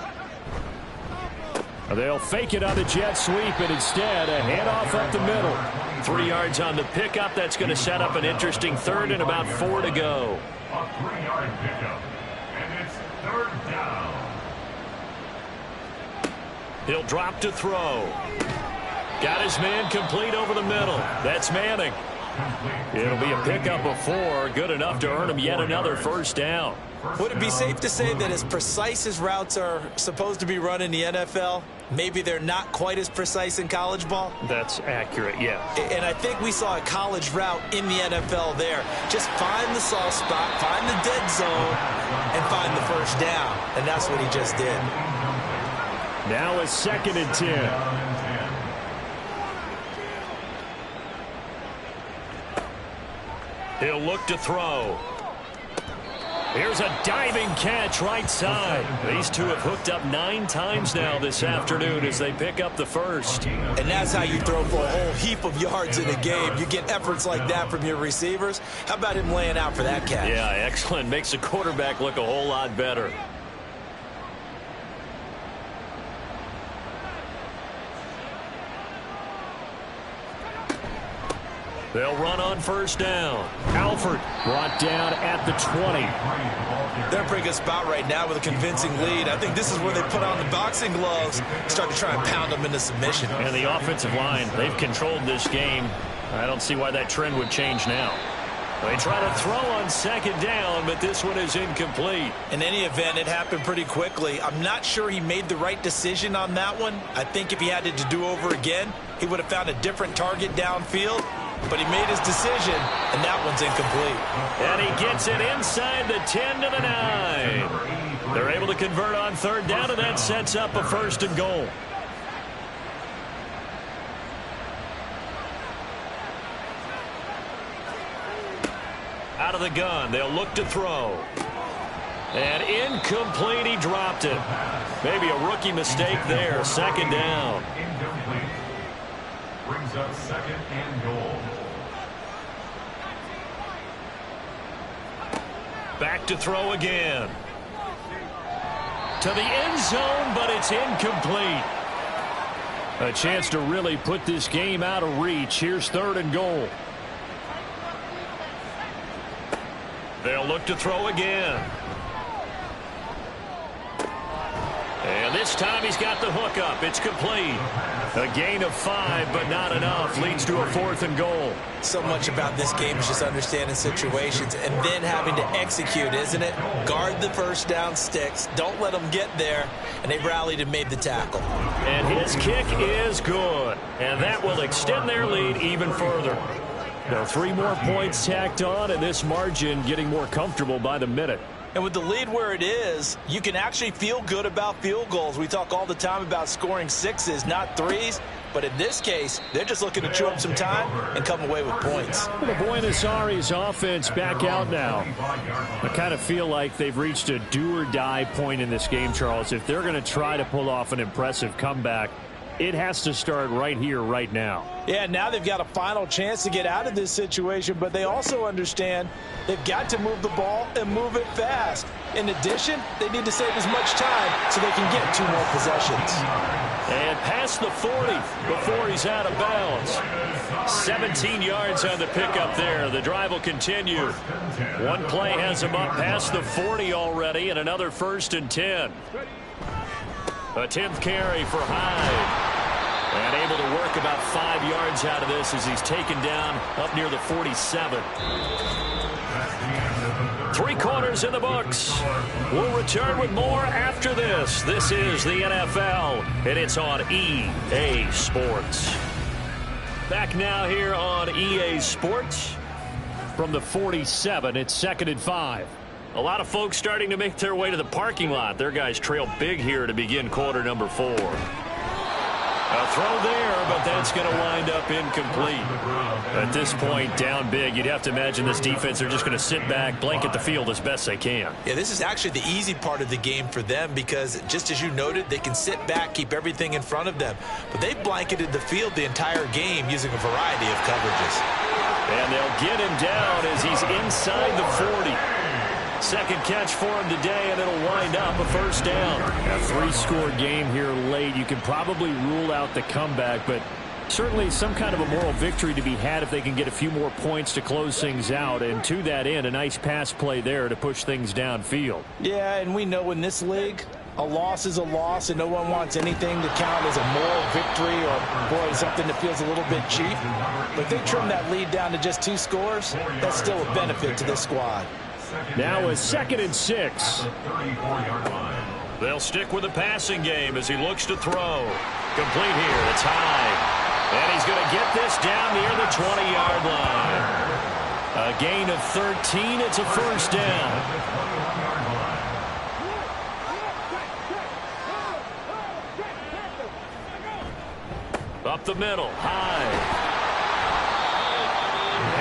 They'll fake it on the jet sweep, and instead a handoff up the middle. 3 yards on the pickup. That's going to set up an interesting 3rd and about 4 to go. A 3-yard pickup, and it's 3rd down. He'll drop to throw. Got his man complete over the middle. That's Manning. It'll be a pickup of 4, good enough to earn him yet another 1st down. Would it be safe to say that as precise as routes are supposed to be run in the NFL, maybe they're not quite as precise in college ball? That's accurate, yeah. And I think we saw a college route in the NFL there. Just find the soft spot, find the dead zone, and find the 1st down. And that's what he just did. Now it's 2nd and 10. He'll look to throw. Here's a diving catch right side. These two have hooked up 9 times now this afternoon as they pick up the first. And that's how you throw for a whole heap of yards in a game. You get efforts like that from your receivers. How about him laying out for that catch? Yeah, excellent. Makes the quarterback look a whole lot better. They'll run on first down. Alford brought down at the 20. They're in a pretty good spot right now with a convincing lead. I think this is where they put on the boxing gloves, start to try and pound them into submission. And the offensive line, they've controlled this game. I don't see why that trend would change now. They try to throw on second down, but this one is incomplete. In any event, it happened pretty quickly. I'm not sure he made the right decision on that one. I think if he had it to do over again, he would have found a different target downfield. But he made his decision, and that one's incomplete. And he gets it inside the 10 to the 9. They're able to convert on third down, and that sets up a first and goal. Out of the gun, they'll look to throw. And incomplete, he dropped it. Maybe a rookie mistake there, second down. Incomplete. Brings up second and goal. Back to throw again. To the end zone, but it's incomplete. A chance to really put this game out of reach. Here's third and goal. They'll look to throw again. And this time he's got the hook up. It's complete. A gain of 5, but not enough. Leads to a fourth and goal. So much about this game is just understanding situations and then having to execute, isn't it? Guard the first down sticks. Don't let them get there. And they rallied and made the tackle. And his kick is good. And that will extend their lead even further. Now 3 more points tacked on, and this margin getting more comfortable by the minute. And with the lead where it is, you can actually feel good about field goals. We talk all the time about scoring 6s, not 3s. But in this case, they're just looking to chew up some time and come away with points. The Buenos Aires offense back out now. I kind of feel like they've reached a do-or-die point in this game, Charles. If they're going to try to pull off an impressive comeback, it has to start right here, right now. Yeah, now they've got a final chance to get out of this situation, but they also understand they've got to move the ball and move it fast. In addition, they need to save as much time so they can get 2 more possessions. And past the 40 before he's out of bounds. 17 yards on the pickup there. The drive will continue. One play has him up past the 40 already, and another first and 10. A 10th carry for Hyde. And able to work about 5 yards out of this as he's taken down up near the 47. 3 quarters in the books. We'll return with more after this. This is the NFL, and it's on EA Sports. Back now here on EA Sports. From the 47, it's 2nd and 5. A lot of folks starting to make their way to the parking lot. Their guys trail big here to begin quarter number 4. A throw there, but that's going to wind up incomplete. At this point, down big, you'd have to imagine this defense are just going to sit back, blanket the field as best they can. Yeah, this is actually the easy part of the game for them because, just as you noted, they can sit back, keep everything in front of them. But they blanketed the field the entire game using a variety of coverages. And they'll get him down as he's inside the 40. Second catch for him today, and it'll wind up a first down. A 3-score game here late. You can probably rule out the comeback, but certainly some kind of a moral victory to be had if they can get a few more points to close things out. And to that end, a nice pass play there to push things downfield. Yeah, and we know in this league, a loss is a loss, and no one wants anything to count as a moral victory or, boy, something that feels a little bit cheap. But if they trim that lead down to just 2 scores, that's still a benefit to this squad. Now a 2nd and 6. They'll stick with the passing game as he looks to throw. Complete here. It's Hyde. And he's going to get this down near the 20-yard line. A gain of 13. It's a first down. Up the middle. Hyde.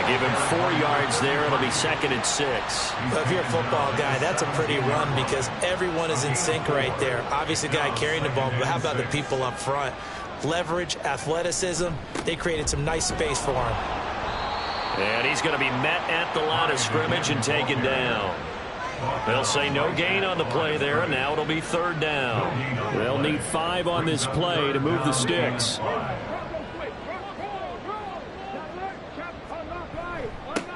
Give him 4 yards there. It'll be 2nd and 6. Well, if you're a football guy, that's a pretty run because everyone is in sync right there. Obviously, the guy carrying the ball, but how about the people up front? Leverage, athleticism, they created some nice space for him. And he's going to be met at the line of scrimmage and taken down. They'll say no gain on the play there, and now it'll be 3rd down. They'll need 5 on this play to move the sticks.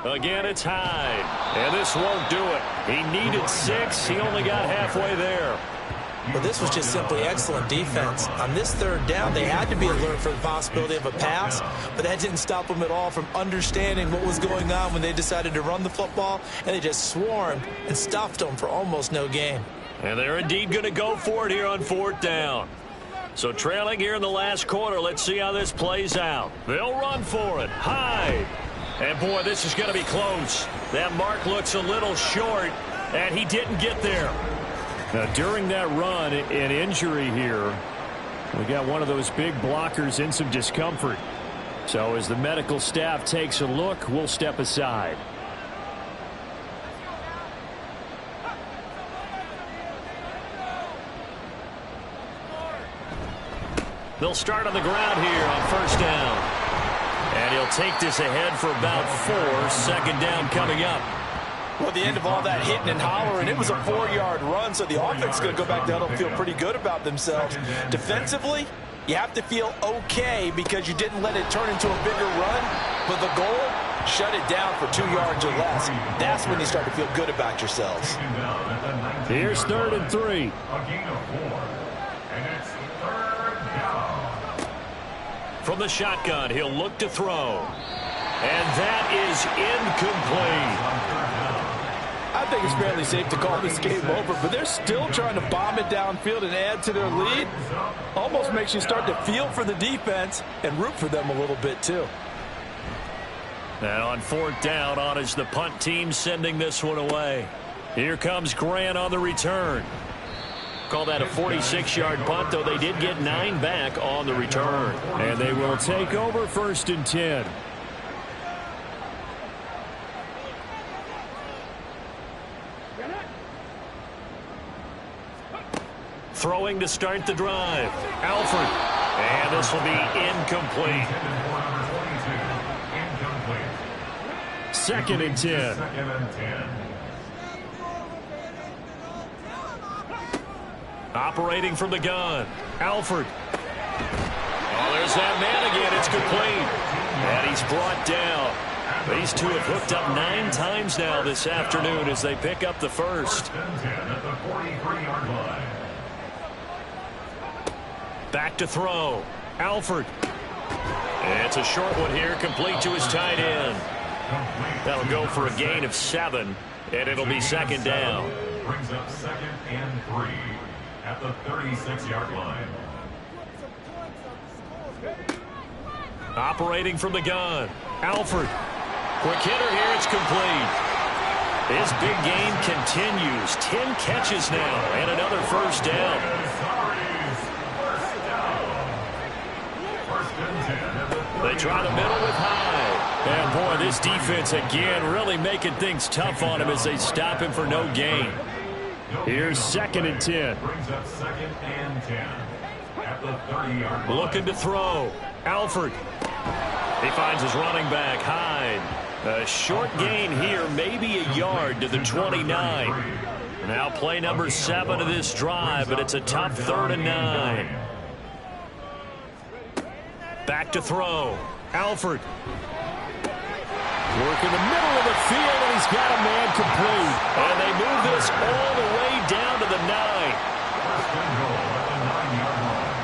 Again, it's Hyde. And this won't do it. He needed 6. He only got halfway there. But this was just simply excellent defense. On this 3rd down, they had to be alert for the possibility of a pass, but that didn't stop them at all from understanding what was going on when they decided to run the football, and they just swarmed and stuffed them for almost no gain. And they're indeed going to go for it here on 4th down. So trailing here in the last quarter, let's see how this plays out. They'll run for it. Hyde. And, boy, this is going to be close. That mark looks a little short, and he didn't get there. Now, during that run, an injury here, we got one of those big blockers in some discomfort. So as the medical staff takes a look, we'll step aside. They'll start on the ground here on 1st down. And he'll take this ahead for about 4. 2nd down coming up. Well, at the end of all that hitting and hollering, it was a 4-yard run, so the offense is going to go back down and feel pretty good about themselves. Defensively, you have to feel okay because you didn't let it turn into a bigger run, but the goal, shut it down for 2 yards or less. That's when you start to feel good about yourselves. Here's 3rd and 3. A gain of 4. And it's 3rd down. From the shotgun, he'll look to throw. And that is incomplete. I think it's fairly safe to call this game over, but they're still trying to bomb it downfield and add to their lead. Almost makes you start to feel for the defense and root for them a little bit, too. And on 4th down, on is the punt team sending this one away. Here comes Grant on the return. Call that a 46-yard punt, though they did get 9 back on the return. And they will take over 1st and 10. Throwing to start the drive. Alford. And this will be incomplete. 2nd and 10. Operating from the gun. Alford. Oh, there's that man again. It's complete. And he's brought down. These two have hooked up 9 times now this afternoon as they pick up the 1st. Back to throw. Alford. It's a short one here, complete to his tight end. That'll go for a gain of 7, and it'll be 2nd down. Brings up 2nd and 3 at the 36-yard line. Operating from the gun. Alford. Quick hitter here, it's complete. His big game continues. 10 catches now, and another 1st down. They try the middle with Hyde. And boy, this defense again really making things tough on him as they stop him for no gain. Here's 2nd and 10. Brings up 2nd and 10 at the 30-yard line. Looking to throw. Alford. He finds his running back, Hyde. A short gain here, maybe a yard to the 29. Now play number 7 of this drive, but it's a tough 3rd and 9. Back to throw. Alford. Work in the middle of the field, and he's got a man complete. And they move this all the way down to the 9. First and goal at the 9-yard line.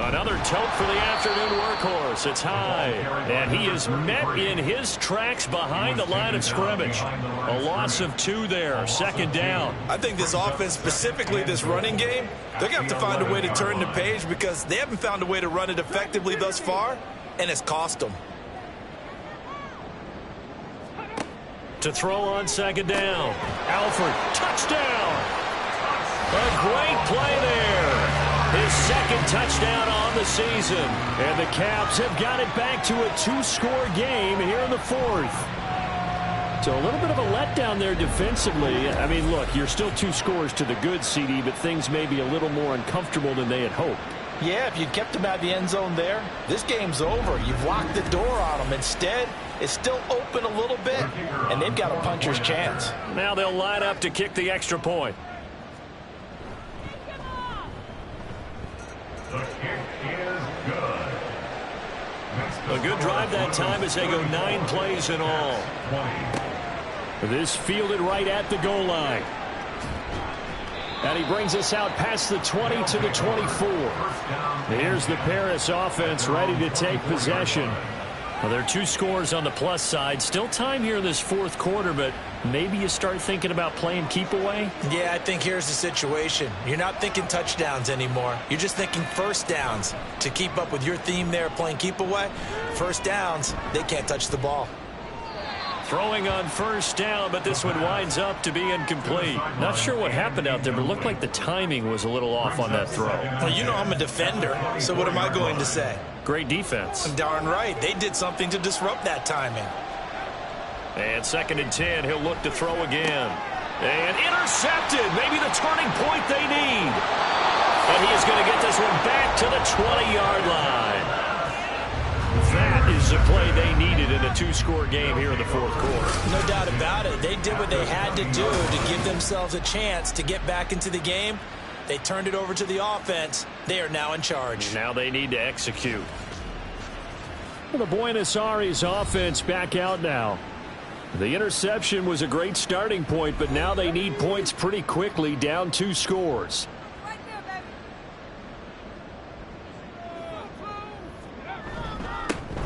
Another tote for the afternoon workhorse. It's Hyde. And he is met in his tracks behind the line of scrimmage. A loss of 2 there. 2nd down. I think this offense, specifically this running game, they're going to have to find a way to turn the page because they haven't found a way to run it effectively thus far, and it's cost them. To throw on 2nd down. Alford. Touchdown. A great play there. His second touchdown on the season. And the Caps have got it back to a 2-score game here in the fourth. So a little bit of a letdown there defensively. I mean, look, you're still 2 scores to the good, CD, but things may be a little more uncomfortable than they had hoped. Yeah, if you'd kept them out of the end zone there, this game's over. You've locked the door on them. Instead, it's still open a little bit, and they've got a puncher's chance. Now they'll line up to kick the extra point. The kick is good. A good drive that time as they go 9 plays in all. This fielded right at the goal line. And he brings us out past the 20 to the 24. Here's the Paris offense ready to take possession. Well, there are 2 scores on the plus side. Still time here in this fourth quarter, but maybe you start thinking about playing keep away? Yeah, I think here's the situation. You're not thinking touchdowns anymore. You're just thinking first downs. To keep up with your theme there, playing keep away, first downs, they can't touch the ball. Throwing on first down, but this one winds up to be incomplete. Not sure what happened out there, but it looked like the timing was a little off on that throw. Well, you know I'm a defender, so what am I going to say? Great defense. Darn right. They did something to disrupt that timing. And 2nd and 10, he'll look to throw again. And intercepted. Maybe the turning point they need. And he is going to get this one back to the 20-yard line. That is the play they needed in a 2-score game here in the fourth quarter. No doubt about it. They did what they had to do to give themselves a chance to get back into the game. They turned it over to the offense. They are now in charge. Now they need to execute. Well, the Buenos Aires offense back out now. The interception was a great starting point, but now they need points pretty quickly, down 2 scores.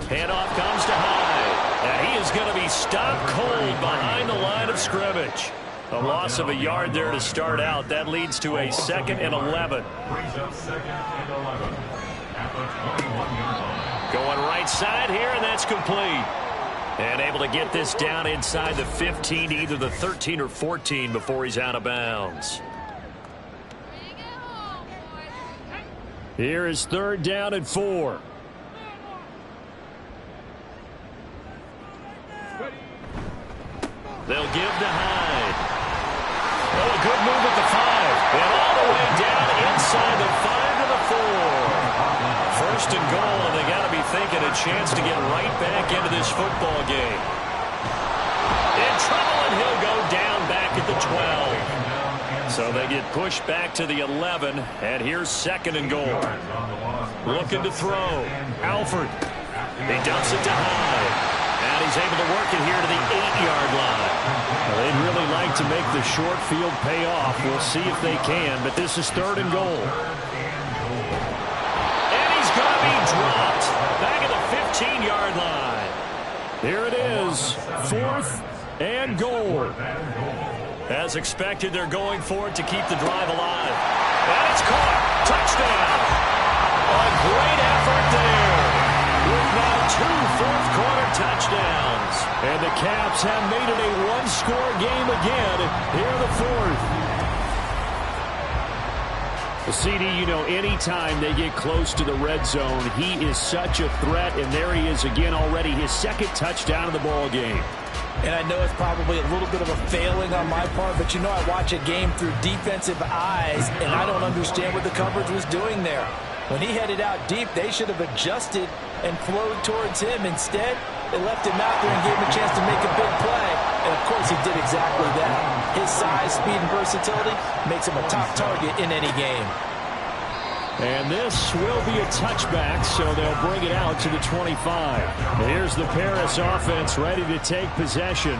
Handoff comes to Hyde. And he is going to be stopped cold behind the line of scrimmage. A loss of a yard there to start out. That leads to a 2nd and 11. Brings up 2nd and 11 at the 21-yard line. Going right side here, and that's complete. And able to get this down inside the 15, either the 13 or 14 before he's out of bounds. Here is 3rd down and 4. They'll give to Hyde. Oh, a good move at the 5. And all the way down inside the 5 to the 4. 1st and goal, and they got to be thinking a chance to get right back into this football game. In trouble, and he'll go down back at the 12. So they get pushed back to the 11, and here's 2nd and goal. Looking to throw. Alford. He dumps it to Hyde. And he's able to work it here to the 8-yard line. Well, they'd really like to make the short field pay off. We'll see if they can, but this is 3rd and goal. And he's going to be dropped back at the 15-yard line. Here it is, 4th and goal. As expected, they're going for it to keep the drive alive. And it's caught. Touchdown. A great effort there. With now 2 fourth-quarter touchdowns. And the Caps have made it a 1-score game again here in the 4th. Well, CD, you know, anytime they get close to the red zone, he is such a threat, and there he is again already, his 2nd touchdown of the ball game. And I know it's probably a little bit of a failing on my part, but you know I watch a game through defensive eyes, and I don't understand what the coverage was doing there. When he headed out deep, they should have adjusted and flowed towards him. Instead, they left him out there and gave him a chance to make a big play. And, of course, he did exactly that. His size, speed, and versatility makes him a top target in any game. And this will be a touchback, so they'll bring it out to the 25. Here's the Paris offense ready to take possession.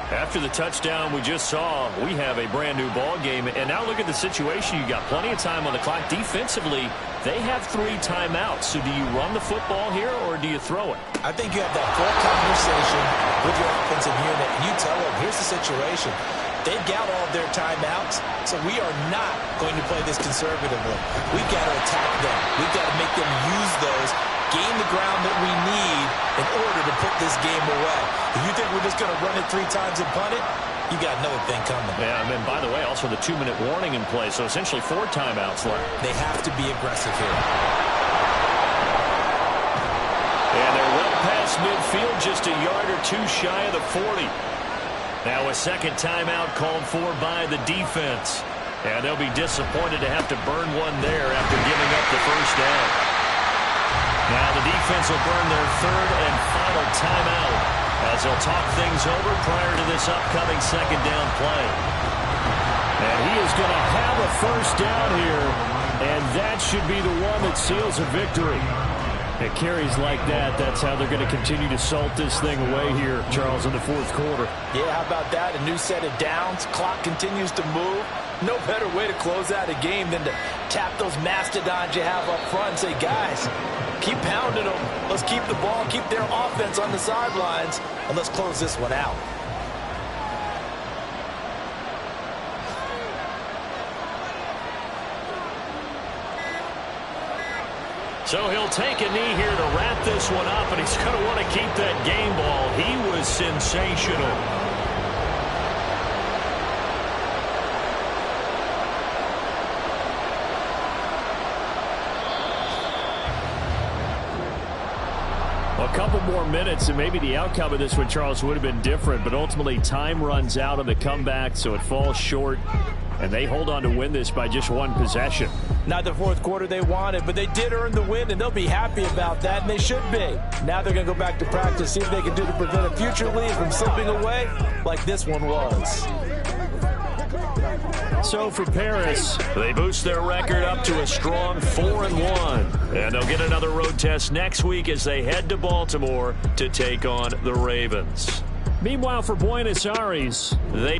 After the touchdown we just saw, we have a brand-new ball game. And now look at the situation. You got plenty of time on the clock. Defensively, they have 3 timeouts. So do you run the football here, or do you throw it? I think you have that full conversation with your offensive unit, and you tell them, here's the situation. They've got all of their timeouts, so we are not going to play this conservatively. We've got to attack them. We've got to make them use those, gain the ground that we need in order to put this game away. If you think we're just going to run it 3 times and punt it, you got another thing coming. Yeah, and then, by the way, also the 2-minute warning in play, so essentially 4 timeouts left. They have to be aggressive here. And they're well past midfield, just a yard or two shy of the 40. Now a second timeout called for by the defense. And they'll be disappointed to have to burn one there after giving up the first down. Now the defense will burn their third and final timeout as they'll talk things over prior to this upcoming second down play. And he is going to have a first down here, and that should be the one that seals a victory. It carries like that. That's how they're going to continue to salt this thing away here, Charles, in the fourth quarter. Yeah, how about that? A new set of downs. Clock continues to move. No better way to close out a game than to tap those mastodons you have up front and say, guys, keep pounding them. Let's keep the ball, keep their offense on the sidelines, and let's close this one out. So he'll take a knee here to wrap this one up, and he's going to want to keep that game ball. He was sensational. A couple more minutes, and maybe the outcome of this one, Charles, would have been different, but ultimately time runs out on the comeback, so it falls short, and they hold on to win this by just one possession. Not the fourth quarter they wanted, but they did earn the win, and they'll be happy about that, and they should be. Now they're going to go back to practice, see if they can do to prevent a future lead from slipping away like this one was. So for Paris, they boost their record up to a strong 4-1. And they'll get another road test next week as they head to Baltimore to take on the Ravens. Meanwhile, for Buenos Aires, they